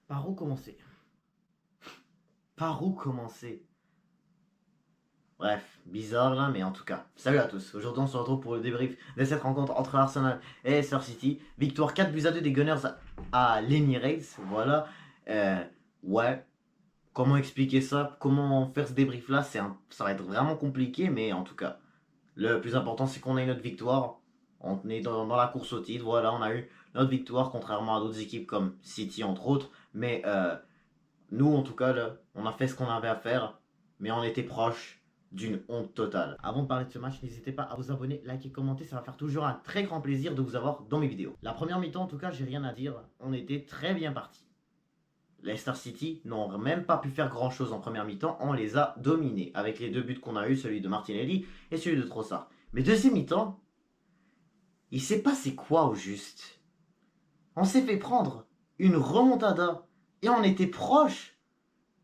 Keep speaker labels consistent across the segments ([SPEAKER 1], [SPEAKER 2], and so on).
[SPEAKER 1] Par où commencer? Par où commencer? Bref, bizarre là, mais en tout cas, salut à tous. Aujourd'hui, on se retrouve pour le débrief de cette rencontre entre Arsenal et Leicester City. Victoire 4-2 des Gunners à l'Emirates. Voilà. Euh, ouais. Comment expliquer ça? Comment faire ce débrief là? Ça va être vraiment compliqué, mais en tout cas, le plus important, c'est qu'on a eu notre victoire. On est dans la course au titre. Voilà, on a eu notre victoire, contrairement à d'autres équipes comme City, entre autres. Mais nous, en tout cas, là, on a fait ce qu'on avait à faire, mais on était proche d'une honte totale. Avant de parler de ce match, n'hésitez pas à vous abonner, liker, commenter, ça va faire toujours un très grand plaisir de vous avoir dans mes vidéos. La première mi-temps, en tout cas, j'ai rien à dire, on était très bien partis. Leicester City n'ont même pas pu faire grand chose en première mi-temps, on les a dominés, avec les deux buts qu'on a eu, celui de Martinelli et celui de Trossard. Mais deuxième mi-temps, il s'est passé quoi au juste? On s'est fait prendre une remontada, et on était proche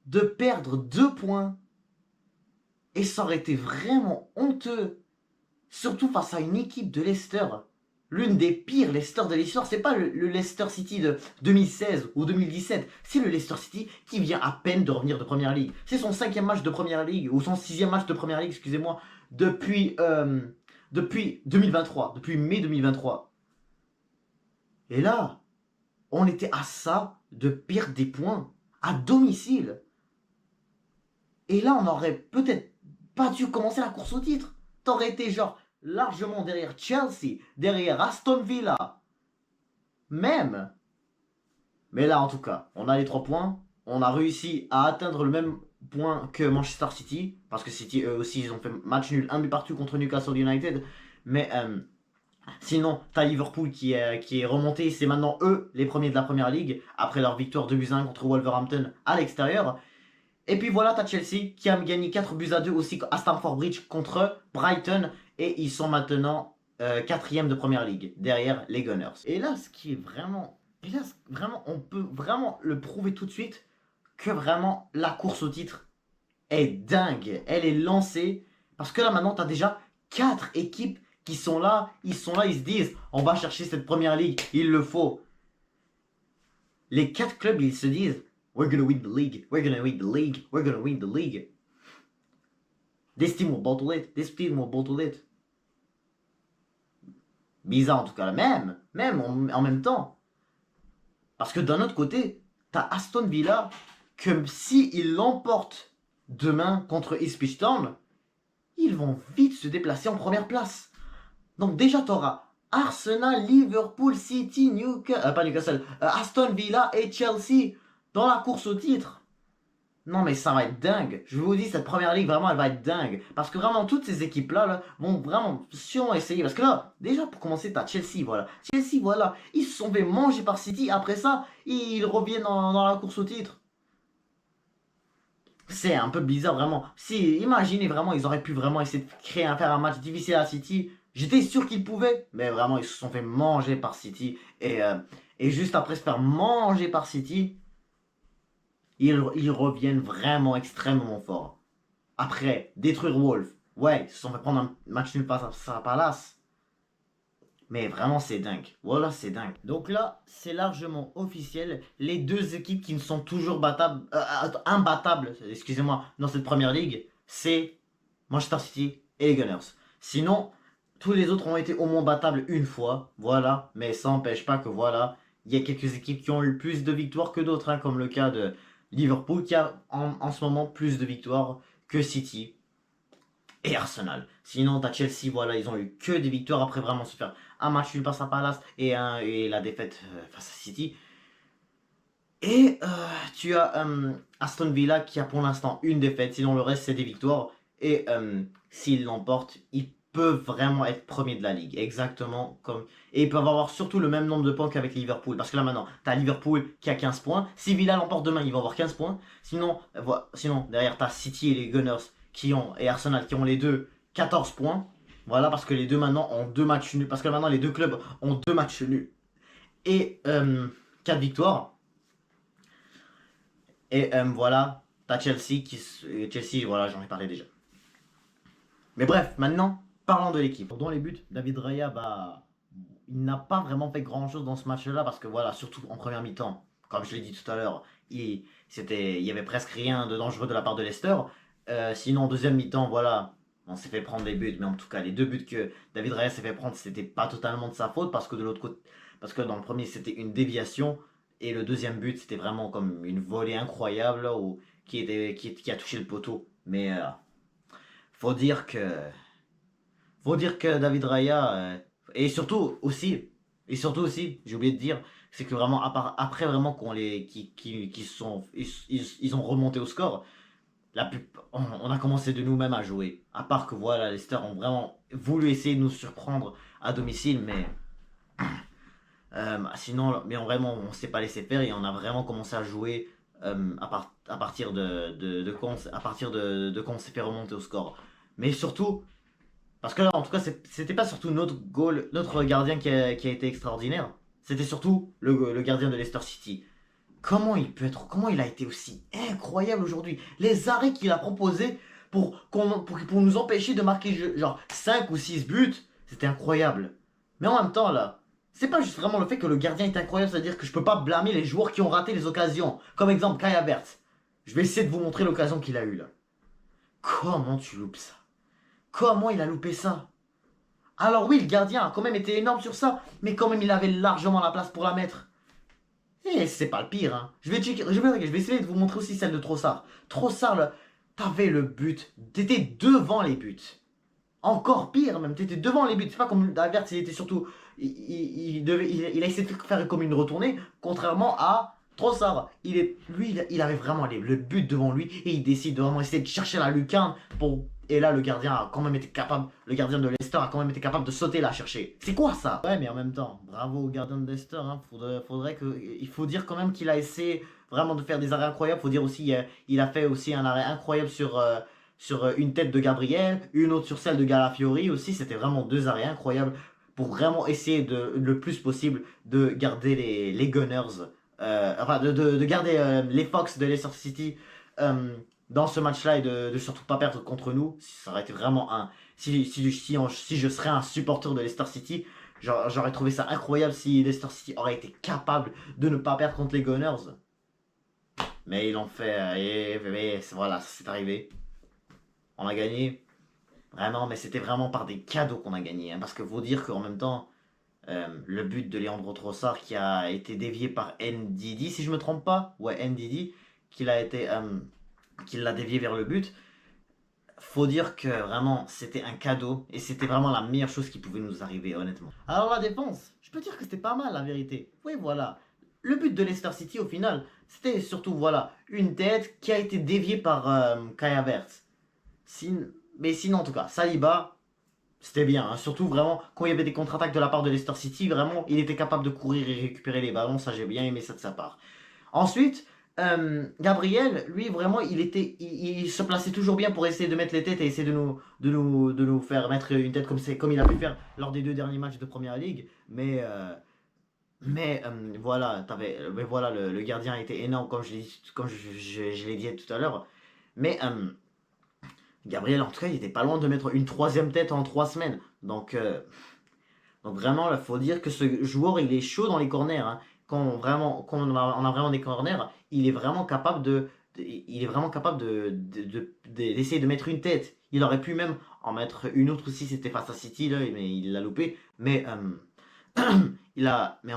[SPEAKER 1] de perdre 2 points. Et ça aurait été vraiment honteux. Surtout face à une équipe de Leicester. L'une des pires Leicester de l'histoire. C'est pas le Leicester City de 2016 ou 2017. C'est le Leicester City qui vient à peine de revenir de Première Ligue. C'est son 5e match de Première Ligue. Ou son 6e match de Première Ligue, excusez-moi. Depuis 2023. Depuis mai 2023. Et là, on était à ça de perdre des points. À domicile. Et là, on aurait peut-être pas dû commencer la course au titre. T'aurais été genre largement derrière Chelsea, derrière Aston Villa. Même. Mais là, en tout cas, on a les 3 points. On a réussi à atteindre le même point que Manchester City. Parce que City, eux aussi, ils ont fait match nul, un but partout contre Newcastle United. Mais sinon, t'as Liverpool qui est remonté. C'est maintenant eux les premiers de la Première Ligue. Après leur victoire 2-1 contre Wolverhampton à l'extérieur. Et puis voilà, t'as Chelsea qui a gagné 4-2 aussi à Stamford Bridge contre Brighton. Et ils sont maintenant 4e de Première Ligue, derrière les Gunners. Et là, ce qui est vraiment... Et là, vraiment, on peut vraiment le prouver tout de suite que vraiment la course au titre est dingue. Elle est lancée. Parce que là, maintenant, t'as déjà 4 équipes qui sont là. Ils se disent, on va chercher cette Première Ligue, il le faut. Les 4 clubs, ils se disent, we're gonna win the league. We're gonna win the league. We're gonna win the league. This team will bottle it. This team will bottle it. Bizarre en tout cas. Même en même temps. Parce que d'un autre côté, t'as Aston Villa que s'ils l'emportent demain contre Ipswich Town, ils vont vite se déplacer en première place. Donc déjà, t'auras Arsenal, Liverpool, City, Aston Villa et Chelsea dans la course au titre. Non mais ça va être dingue. Je vous dis, cette Première Ligue, vraiment, elle va être dingue. Parce que vraiment, toutes ces équipes-là là, vont vraiment sûrement essayer. Parce que là, déjà pour commencer, t'as Chelsea, voilà. Chelsea, voilà. Ils se sont fait manger par City. Après ça, ils reviennent dans la course au titre. C'est un peu bizarre, vraiment. Si, imaginez vraiment, ils auraient pu vraiment essayer de faire un match difficile à City. J'étais sûr qu'ils pouvaient. Mais vraiment, ils se sont fait manger par City. Et juste après se faire manger par City, ils reviennent vraiment extrêmement fort. Après, détruire Wolf. Ouais, ils se sont fait prendre un match nul par Palace. Mais vraiment, c'est dingue. Voilà, c'est dingue. Donc là, c'est largement officiel. Les deux équipes qui ne sont toujours imbattables, excusez-moi, dans cette Première Ligue, c'est Manchester City et les Gunners. Sinon, tous les autres ont été au moins battables une fois. Voilà. Mais ça n'empêche pas que voilà, il y a quelques équipes qui ont eu plus de victoires que d'autres, hein, comme le cas de Liverpool qui a en ce moment plus de victoires que City et Arsenal. Sinon, t'as Chelsea, voilà, ils ont eu que des victoires après vraiment se faire un match nul face à Palace et la défaite face à City. Et tu as Aston Villa qui a pour l'instant une défaite, sinon le reste c'est des victoires. Et s'ils l'emportent, ils peuvent vraiment être premiers de la ligue. Exactement comme. Et ils peuvent avoir surtout le même nombre de points qu'avec Liverpool. Parce que là maintenant, tu as Liverpool qui a 15 points. Si Villa l'emporte demain, ils vont avoir 15 points. Sinon derrière, tu as City et les Gunners et Arsenal qui ont les deux 14 points. Voilà, parce que les deux maintenant ont 2 matchs nuls. Parce que maintenant, les deux clubs ont 2 matchs nuls. Et 4 victoires. Et voilà, t'as Chelsea Chelsea, voilà, j'en ai parlé déjà. Mais bref, maintenant, parlons de l'équipe. Dans les buts, David Raya, il n'a pas vraiment fait grand chose dans ce match-là parce que voilà, surtout en première mi-temps, comme je l'ai dit tout à l'heure, il y avait presque rien de dangereux de la part de Leicester. Sinon, en deuxième mi-temps, voilà, on s'est fait prendre les buts, mais en tout cas, les deux buts que David Raya s'est fait prendre, c'était pas totalement de sa faute, parce que de l'autre côté, parce que dans le premier, c'était une déviation, et le deuxième but, c'était vraiment comme une volée incroyable, là, qui a touché le poteau. Mais faut dire que faut dire que David Raya, et surtout aussi, j'ai oublié de dire, c'est que vraiment, après vraiment qu'on les, qui sont, ils ont remonté au score, on a commencé de nous-mêmes à jouer. À part que voilà, les Leicester ont vraiment voulu essayer de nous surprendre à domicile, mais sinon, mais vraiment, on s'est pas laissé faire et on a vraiment commencé à jouer à partir à partir de quand on s'est fait remonter au score. Mais surtout, parce que en tout cas, c'était pas surtout notre goal, notre gardien qui a été extraordinaire. C'était surtout le gardien de Leicester City. Comment il a été aussi incroyable aujourd'hui. Les arrêts qu'il a proposés pour nous empêcher de marquer genre 5 ou 6 buts, c'était incroyable. Mais en même temps, là, c'est pas juste vraiment le fait que le gardien est incroyable, c'est-à-dire que je peux pas blâmer les joueurs qui ont raté les occasions. Comme exemple, Kai Havertz. Je vais essayer de vous montrer l'occasion qu'il a eue là. Comment tu loupes ça? Comment il a loupé ça? Alors oui, le gardien a quand même été énorme sur ça, mais quand même il avait largement la place pour la mettre. Et c'est pas le pire, hein. Je vais essayer de vous montrer aussi celle de Trossard. Trossard, là, t'avais le but, t'étais devant les buts. Encore pire même, t'étais devant les buts. C'est pas comme Havertz, il était surtout. Il a essayé de faire comme une retournée, contrairement à Trossard. Il avait vraiment le but devant lui et il décide de vraiment essayer de chercher la lucarne pour. Et là, le gardien a quand même été capable, le gardien de Leicester a quand même été capable de sauter la chercher. C'est quoi ça? Ouais, mais en même temps, bravo au gardien de Leicester. Hein. Il faut dire quand même qu'il a essayé vraiment de faire des arrêts incroyables. Faut dire aussi, il a fait aussi un arrêt incroyable sur une tête de Gabriel, une autre sur celle de Galafiori aussi. C'était vraiment deux arrêts incroyables pour vraiment essayer le plus possible de garder les Gunners, enfin de garder les Fox de Leicester City dans ce match-là et de surtout pas perdre contre nous. Ça aurait été vraiment un. Si je serais un supporter de Leicester City, j'aurais trouvé ça incroyable si Leicester City aurait été capable de ne pas perdre contre les Gunners. Mais ils l'ont fait et voilà, c'est arrivé. On a gagné. Vraiment, mais c'était vraiment par des cadeaux qu'on a gagné. Hein, parce que faut dire qu'en même temps, le but de Leandro Trossard qui a été dévié par NDD, si je me trompe pas, ouais, NDD, qui l'a dévié vers le but. Faut dire que vraiment, c'était un cadeau et c'était vraiment la meilleure chose qui pouvait nous arriver, honnêtement. Alors, la défense, je peux dire que c'était pas mal, la vérité. Oui, voilà. Le but de Leicester City, au final, c'était surtout, voilà, une tête qui a été déviée par Kai Havertz. Mais sinon, en tout cas, Saliba, c'était bien. Hein. Surtout, vraiment, quand il y avait des contre-attaques de la part de Leicester City, vraiment, il était capable de courir et récupérer les ballons. Ça, j'ai bien aimé ça de sa part. Ensuite, Gabriel, lui, vraiment, il se plaçait toujours bien pour essayer de mettre les têtes et essayer de nous faire mettre une tête comme il a pu faire lors des deux derniers matchs de Première Ligue. Mais voilà, mais voilà le gardien était énorme, comme je l'ai dit tout à l'heure. Mais Gabriel, en tout cas, il était pas loin de mettre une troisième tête en 3 semaines. Donc vraiment, il faut dire que ce joueur, il est chaud dans les corners. Hein. Quand on a vraiment des corners, il est vraiment capable il est vraiment capable d'essayer de mettre une tête. Il aurait pu même en mettre une autre si c'était face à City, là, mais il l'a loupé. Mais en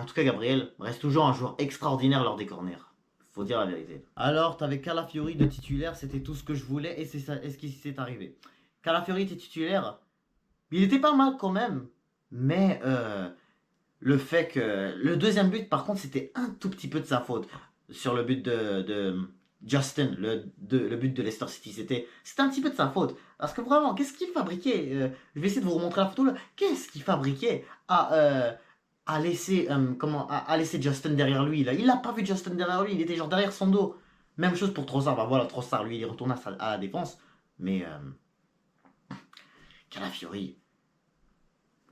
[SPEAKER 1] tout cas, Gabriel reste toujours un joueur extraordinaire lors des corners. Faut dire la vérité. Alors, t'avais Calafiori de titulaire, c'était tout ce que je voulais et c'est ça, et ce qui s'est arrivé. Calafiori était titulaire, il était pas mal quand même, mais le fait que le deuxième but, par contre, c'était un tout petit peu de sa faute sur le but de Justin, le but de Leicester City. C'était un petit peu de sa faute. Parce que vraiment, qu'est-ce qu'il fabriquait je vais essayer de vous remontrer la photo là. Qu'est-ce qu'il fabriquait à laisser, à laisser Justin derrière lui là. Il n'a pas vu Justin derrière lui, il était genre derrière son dos. Même chose pour Trossard. Bah voilà, Trossard, lui, il est retourné à la défense. Mais Calafiori,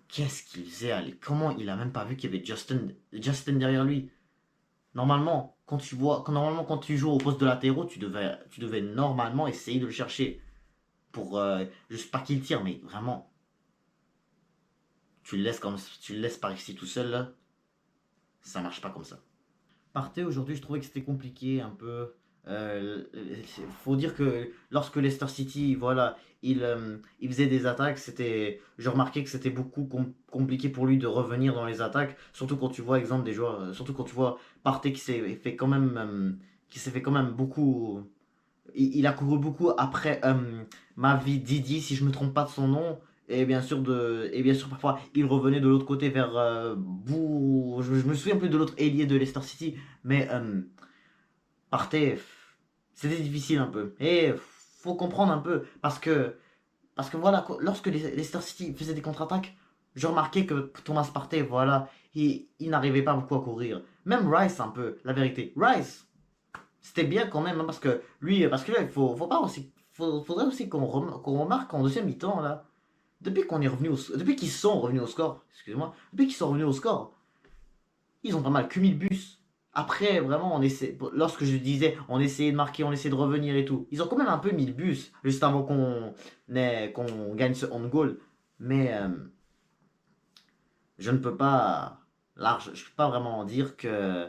[SPEAKER 1] qu'est-ce qu'il faisait? Comment il a même pas vu qu'il y avait Justin derrière lui? Normalement, quand tu joues au poste de latéraux, tu devais normalement essayer de le chercher pour juste pas qu'il tire, mais vraiment, tu le laisses par ici tout seul là, ça marche pas comme ça. Partey aujourd'hui, je trouvais que c'était compliqué un peu. Faut dire que lorsque Leicester City, voilà, il faisait des attaques, je remarquais que c'était beaucoup compliqué pour lui de revenir dans les attaques, surtout quand tu vois exemple des joueurs, surtout quand tu vois Partey qui s'est fait quand même beaucoup, il a couru beaucoup après Mavi Didi, si je me trompe pas de son nom. Et bien sûr parfois il revenait de l'autre côté vers je me souviens plus de l'autre ailier de Leicester City, mais Partey, c'était difficile un peu. Et faut comprendre un peu parce que voilà, lorsque les Leicester City faisait des contre-attaques, je remarquais que Thomas Partey, voilà, il n'arrivait pas beaucoup à courir. Même Rice un peu, la vérité. Rice, c'était bien quand même, hein, parce que là, faut pas aussi, faudrait aussi qu'on remarque en deuxième mi-temps là, depuis qu'ils sont revenus au score, excusez-moi, depuis qu'ils sont revenus au score, ils ont pas mal que 1000 bus. Après, vraiment, lorsque je disais, on essayait de marquer, on essayait de revenir et tout, ils ont quand même un peu mis le bus juste avant qu'on gagne ce on goal. Mais je ne peux pas, je peux pas vraiment dire que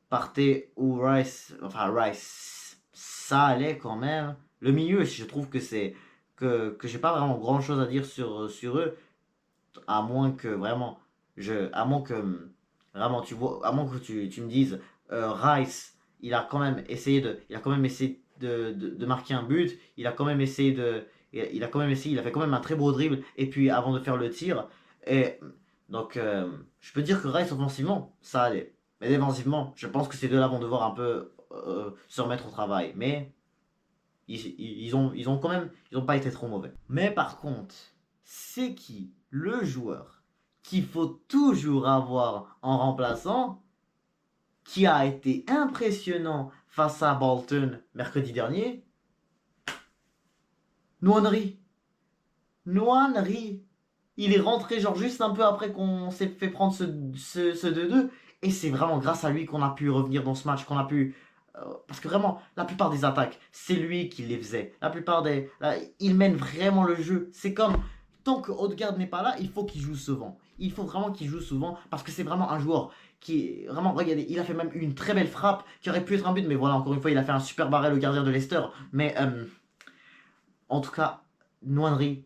[SPEAKER 1] Partey ou Rice, enfin Rice, ça allait quand même. Le milieu, je trouve que j'ai pas vraiment grand chose à dire sur eux, à moins que vraiment, à moins que vraiment à moins que tu me dises, Rice, il a quand même essayé de marquer un but, il a quand même essayé, il a fait quand même un très beau dribble, et puis avant de faire le tir, et donc je peux dire que Rice offensivement, ça allait, mais défensivement, je pense que ces deux-là vont devoir un peu se remettre au travail, mais ils ont quand même, ils ont pas été trop mauvais. Mais par contre, c'est qui le joueur qu'il faut toujours avoir en remplaçant, qui a été impressionnant face à Bolton mercredi dernier? Nwaneri. Nwaneri. Il est rentré genre juste un peu après qu'on s'est fait prendre ce 2-2. Et c'est vraiment grâce à lui qu'on a pu revenir dans ce match, qu'on a pu... parce que vraiment, la plupart des attaques, c'est lui qui les faisait. Il mène vraiment le jeu. C'est comme, tant que Odegaard n'est pas là, il faut qu'il joue souvent. Il faut vraiment qu'il joue souvent parce que c'est vraiment un joueur qui... Vraiment, regardez, il a fait même une très belle frappe qui aurait pu être un but. Mais voilà, encore une fois, il a fait un super barrel, le gardien de Leicester. Mais en tout cas, Nwaneri,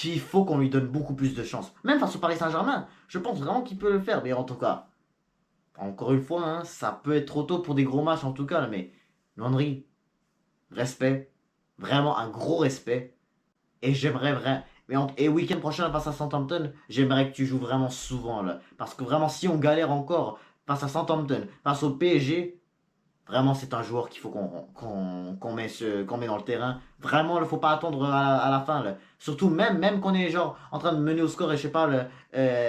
[SPEAKER 1] il faut qu'on lui donne beaucoup plus de chance. Même face au Paris Saint-Germain, je pense vraiment qu'il peut le faire. Mais en tout cas, encore une fois, hein, ça peut être trop tôt pour des gros matchs en tout cas. Mais Nwaneri, respect. Vraiment un gros respect. Et j'aimerais vraiment. Et week-end prochain face à Southampton, j'aimerais que tu joues vraiment souvent là. Parce que vraiment, si on galère encore face à Southampton, face au PSG, vraiment, c'est un joueur qu'il faut qu'on met dans le terrain. Vraiment, il ne faut pas attendre à la fin. Là. Surtout, même qu'on est genre en train de mener au score et je sais pas,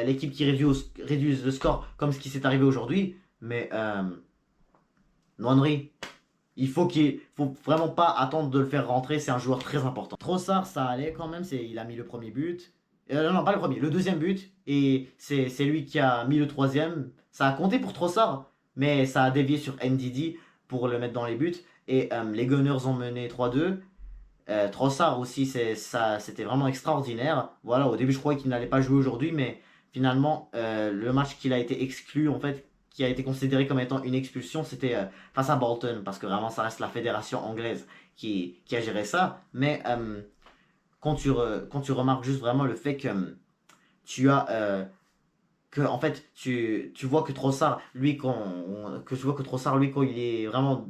[SPEAKER 1] l'équipe qui réduit le score comme ce qui s'est arrivé aujourd'hui. Mais Nwaneri, faut vraiment pas attendre de le faire rentrer. C'est un joueur très important. Trossard, ça allait quand même. Il a mis le premier but. Non, pas le premier, le deuxième but. Et c'est lui qui a mis le troisième. Ça a compté pour Trossard, mais ça a dévié sur NDD pour le mettre dans les buts. Et les Gunners ont mené 3-2. Trossard aussi, c'était vraiment extraordinaire. Voilà, au début, je croyais qu'il n'allait pas jouer aujourd'hui, mais finalement, le match qu'il a été exclu, en fait, qui a été considéré comme étant une expulsion, c'était face à Bolton, parce que vraiment, ça reste la fédération anglaise qui a géré ça. Mais quand tu remarques juste vraiment le fait que tu as en fait tu vois que Trossard lui quand il est vraiment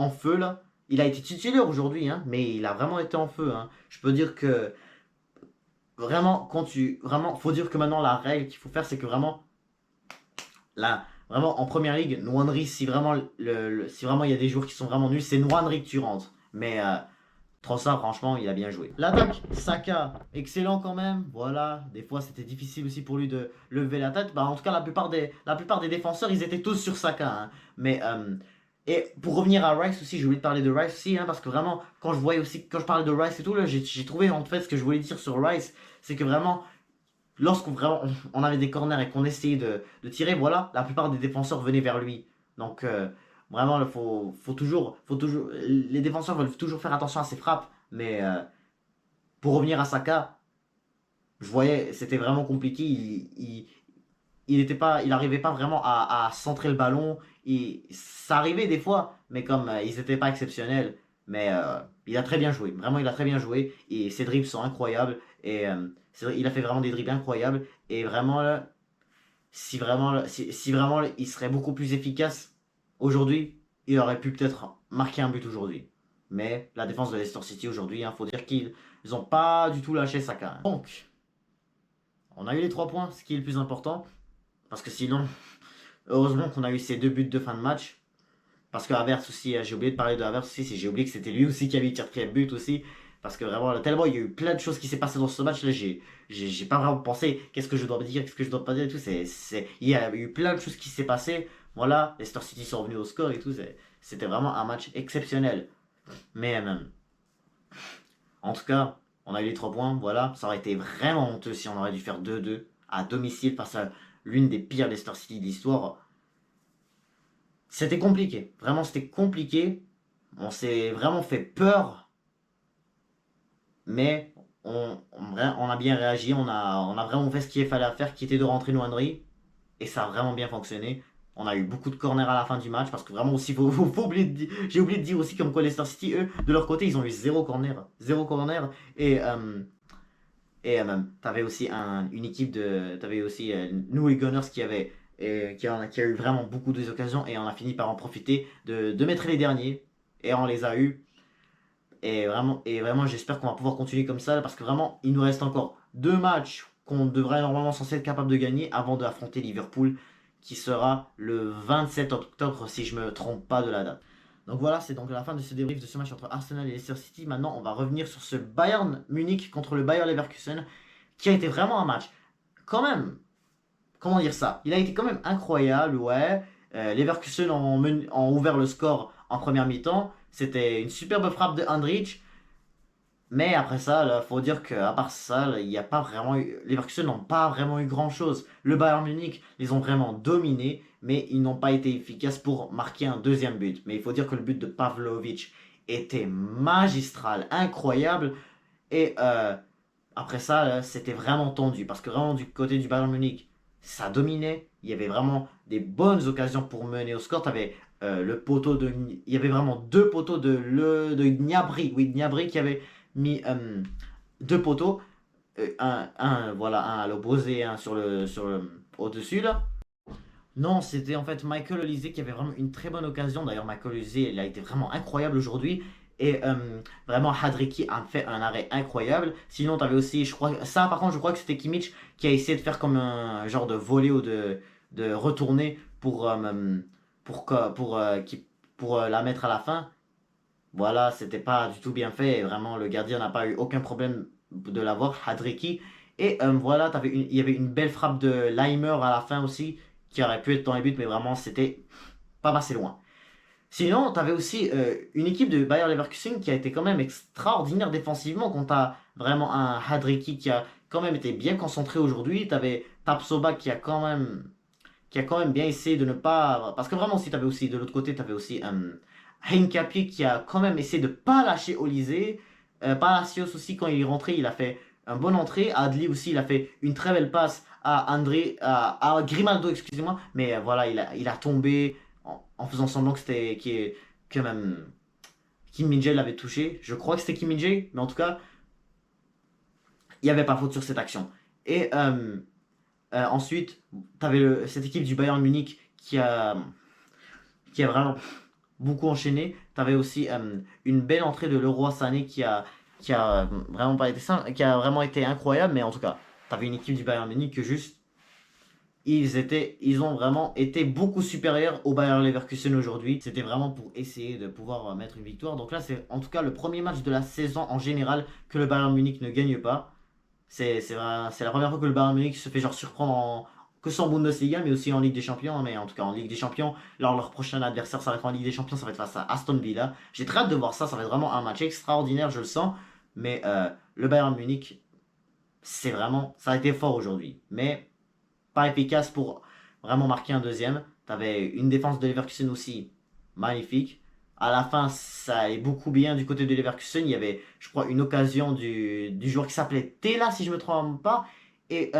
[SPEAKER 1] en feu là, il a été titulaire aujourd'hui hein, mais il a vraiment été en feu hein. Je peux dire que vraiment faut dire que maintenant la règle qu'il faut faire c'est que vraiment là vraiment en première ligue Nwaneri si vraiment il y a des joueurs qui sont vraiment nuls c'est Nwaneri que tu rentres mais Trossard, franchement, il a bien joué. L'attaque, Saka, excellent quand même. Voilà, des fois c'était difficile aussi pour lui de lever la tête. Bah, en tout cas, la plupart des défenseurs, ils étaient tous sur Saka. Hein. Mais et pour revenir à Rice aussi, j'ai oublié de parler de Rice aussi, hein, parce que vraiment, quand je parlais de Rice et tout, là, j'ai trouvé en fait ce que je voulais dire sur Rice, c'est que vraiment, lorsqu'on vraiment on avait des corners et qu'on essayait de tirer, voilà, la plupart des défenseurs venaient vers lui. Donc vraiment, faut toujours, les défenseurs veulent toujours faire attention à ses frappes, mais pour revenir à Saka, je voyais, c'était vraiment compliqué. il arrivait pas vraiment à centrer le ballon. Ça arrivait des fois, mais comme ils n'étaient pas exceptionnels. Mais il a très bien joué. Vraiment, il a très bien joué. Et ses dribbles sont incroyables. Et il a fait vraiment des dribbles incroyables. Et vraiment, là, si vraiment il serait beaucoup plus efficace aujourd'hui, il aurait pu peut-être marquer un but aujourd'hui. Mais la défense de Leicester City aujourd'hui, il faut dire qu'ils n'ont pas du tout lâché ça quand même. Donc, on a eu les 3 points, ce qui est le plus important. Parce que sinon, heureusement qu'on a eu ces 2 buts de fin de match. Parce que Havertz aussi, j'ai oublié de parler de Havertz aussi, j'ai oublié que c'était lui aussi qui avait tiré le but aussi. Parce que vraiment, tellement il y a eu plein de choses qui s'est passé dans ce match là, j'ai pas vraiment pensé qu'est-ce que je dois dire, qu'est-ce que je dois pas dire et tout. Il y a eu plein de choses qui s'est passé. Voilà, Leicester City sont revenus au score et tout. C'était vraiment un match exceptionnel. Mais en tout cas, on a eu les 3 points. Voilà, ça aurait été vraiment honteux si on aurait dû faire 2-2 à domicile face à l'une des pires Leicester City d'histoire. C'était compliqué. Vraiment, c'était compliqué. On s'est vraiment fait peur. Mais on a bien réagi. On a vraiment fait ce qu'il fallait faire, qui était de rentrer Nwandri. Et ça a vraiment bien fonctionné. On a eu beaucoup de corners à la fin du match. Parce que vraiment aussi, j'ai oublié de dire aussi comme quoi Leicester City, eux, de leur côté, ils ont eu 0 corner. 0 corner. Et t'avais aussi une équipe de. T'avais aussi nous les Gunners qui a eu vraiment beaucoup d'occasions et on a fini par en profiter de mettre les derniers et on les a eu. Et vraiment j'espère qu'on va pouvoir continuer comme ça parce que vraiment il nous reste encore 2 matchs qu'on devrait normalement censé être capable de gagner avant d'affronter Liverpool qui sera le 27 octobre si je me trompe pas de la date. Donc voilà, c'est donc la fin de ce débrief de ce match entre Arsenal et Leicester City. Maintenant, on va revenir sur ce Bayern Munich contre le Bayer Leverkusen, qui a été vraiment un match, quand même, comment dire ça, il a été quand même incroyable, ouais. Leverkusen ont ouvert le score en première mi-temps. C'était une superbe frappe de Andrich. Mais après ça, il faut dire qu'à part ça, il n'y a pas vraiment eu. Les Leverkusen n'ont pas vraiment eu grand-chose. Le Bayern Munich les ont vraiment dominés, mais ils n'ont pas été efficaces pour marquer un deuxième but. Mais il faut dire que le but de Pavlovic était magistral, incroyable. Et après ça, c'était vraiment tendu. Parce que vraiment, du côté du Bayern Munich, ça dominait. Il y avait vraiment des bonnes occasions pour mener au score. T'avais le poteau de. Il y avait vraiment 2 poteaux de Gnabry. Oui, Gnabry qui avait mis 2 poteaux. Voilà, un à l'opposé, un au-dessus là. Non, c'était en fait Michael Olise qui avait vraiment une très bonne occasion. D'ailleurs, Michael Olise, il a été vraiment incroyable aujourd'hui. Et vraiment, Hadriki a fait un arrêt incroyable. Sinon, tu avais aussi, je crois, ça par contre, je crois que c'était Kimmich qui a essayé de faire comme un genre de volley ou de retourner pour la mettre à la fin. Voilà, c'était pas du tout bien fait. Et vraiment, le gardien n'a pas eu aucun problème de l'avoir, Hadriki. Et voilà, il y avait une belle frappe de Leimer à la fin aussi, qui aurait pu être dans les buts, mais vraiment, c'était pas passé loin. Sinon, tu avais aussi une équipe de Bayer Leverkusen qui a été quand même extraordinaire défensivement, quand tu as vraiment un Hadriki qui a quand même été bien concentré aujourd'hui. Tu avais Tapsoba qui a quand même bien essayé de ne pas. Parce que vraiment, si tu avais aussi de l'autre côté, tu avais aussi Hincapié qui a quand même essayé de ne pas lâcher Olysée. Palacios aussi, quand il est rentré, il a fait une bonne entrée. Adli aussi, il a fait une très belle passe à à Grimaldo, excusez-moi. Mais voilà, il a tombé en faisant semblant que même Kim Min-jae l'avait touché. Je crois que c'était Kim Min-jae, mais en tout cas, il n'y avait pas faute sur cette action. Et ensuite, tu avais cette équipe du Bayern Munich qui a vraiment beaucoup enchaîné. Tu avais aussi une belle entrée de Leroy Sané qui a vraiment pas été simple, qui a vraiment été incroyable, mais en tout cas, tu avais une équipe du Bayern Munich que juste ils ont vraiment été beaucoup supérieurs au Bayern Leverkusen aujourd'hui. C'était vraiment pour essayer de pouvoir mettre une victoire. Donc là, c'est en tout cas le premier match de la saison en général que le Bayern Munich ne gagne pas. C'est la première fois que le Bayern Munich se fait genre surprendre que sans Bundesliga, mais aussi en Ligue des Champions. Mais en tout cas, en Ligue des Champions, leur prochain adversaire, ça va être en Ligue des Champions, ça va être face à Aston Villa. J'ai très hâte de voir ça, ça va être vraiment un match extraordinaire, je le sens. Mais le Bayern Munich, ça a été fort aujourd'hui. Mais pas efficace pour vraiment marquer un deuxième. Tu avais une défense de Leverkusen aussi magnifique. À la fin, ça allait beaucoup bien du côté de Leverkusen. Il y avait, je crois, une occasion du joueur qui s'appelait Tela, si je ne me trompe pas, et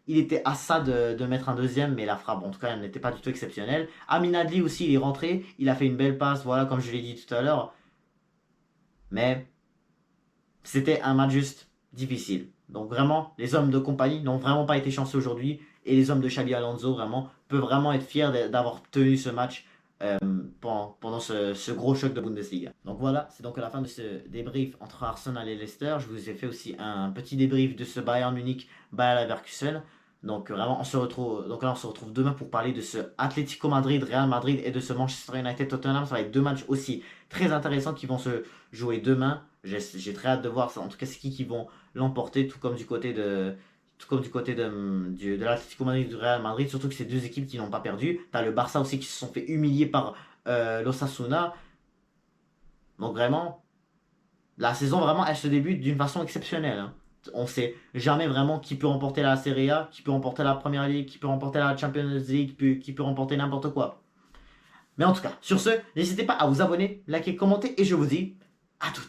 [SPEAKER 1] il était à ça de mettre un deuxième, mais la frappe, en tout cas, elle n'était pas du tout exceptionnelle. Amin Adli aussi, il est rentré, il a fait une belle passe, voilà, comme je l'ai dit tout à l'heure. Mais c'était un match juste difficile. Donc vraiment, les hommes de compagnie n'ont vraiment pas été chanceux aujourd'hui. Et les hommes de Xabi Alonso, vraiment, peuvent vraiment être fiers d'avoir tenu ce match pendant ce gros choc de Bundesliga. Donc voilà, c'est donc la fin de ce débrief entre Arsenal et Leicester. Je vous ai fait aussi un petit débrief de ce Bayern Munich Bayer Leverkusen. Donc vraiment, on se retrouve, donc là, on se retrouve demain pour parler de ce Atlético Madrid, Real Madrid et de ce Manchester United Tottenham. Ça va être deux matchs aussi très intéressants qui vont se jouer demain. J'ai très hâte de voir ça. En tout cas, c'est qui vont l'emporter, tout comme du côté de l'Atlético Madrid et du Real Madrid. Surtout que c'est deux équipes qui n'ont pas perdu. T'as le Barça aussi qui se sont fait humilier par l'Osasuna. Donc vraiment, la saison vraiment, elle se débute d'une façon exceptionnelle, hein. On sait jamais vraiment qui peut remporter la Serie A, qui peut remporter la Première League, qui peut remporter la Champions League, qui peut remporter n'importe quoi. Mais en tout cas, sur ce, n'hésitez pas à vous abonner, liker, commenter et je vous dis à toutes.